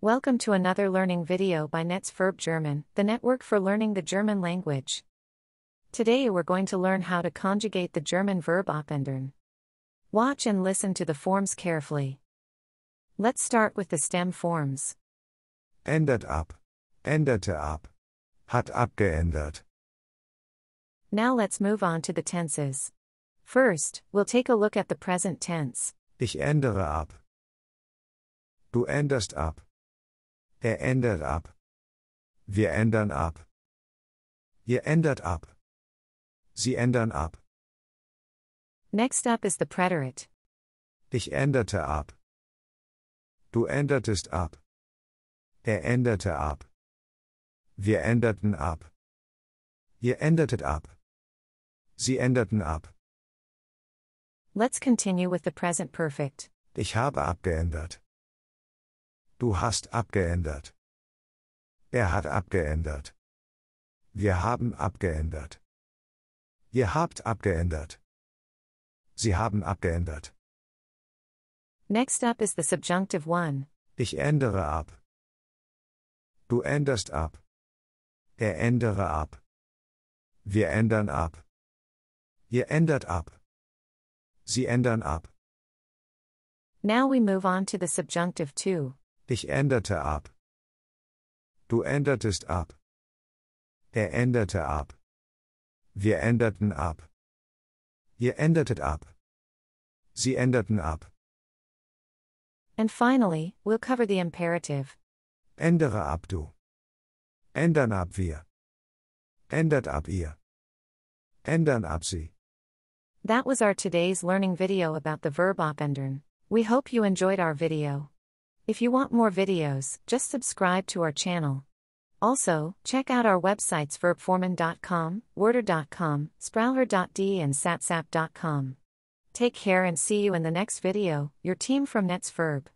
Welcome to another learning video by Netz Verb German, the network for learning the German language. Today we're going to learn how to conjugate the German verb abändern. Watch and listen to the forms carefully. Let's start with the stem forms. Ändert ab, änderte ab, hat abgeändert. Now let's move on to the tenses. First, we'll take a look at the present tense. Ich ändere ab. Du änderst ab. Er ändert ab. Wir ändern ab. Ihr ändert ab. Sie ändern ab. Next up is the preterite. Ich änderte ab. Du ändertest ab. Er änderte ab. Wir änderten ab. Ihr ändertet ab. Sie änderten ab. Let's continue with the present perfect. Ich habe abgeändert. Du hast abgeändert. Er hat abgeändert. Wir haben abgeändert. Ihr habt abgeändert. Sie haben abgeändert. Next up is the subjunctive one. Ich ändere ab. Du änderst ab. Er ändere ab. Wir ändern ab. Ihr ändert ab. Sie ändern ab. Now we move on to the subjunctive two. Ich änderte ab. Du ändertest ab. Er änderte ab. Wir änderten ab. Ihr ändertet ab. Sie änderten ab. And finally, we'll cover the imperative. Ändere ab du. Ändern ab wir. Ändert ab ihr. Ändern ab sie. That was our today's learning video about the verb abändern. We hope you enjoyed our video. If you want more videos, just subscribe to our channel. Also, check out our websites verbformen.com, worder.com, sprauher.de and satsap.com. Take care and see you in the next video, your team from Netz Verb.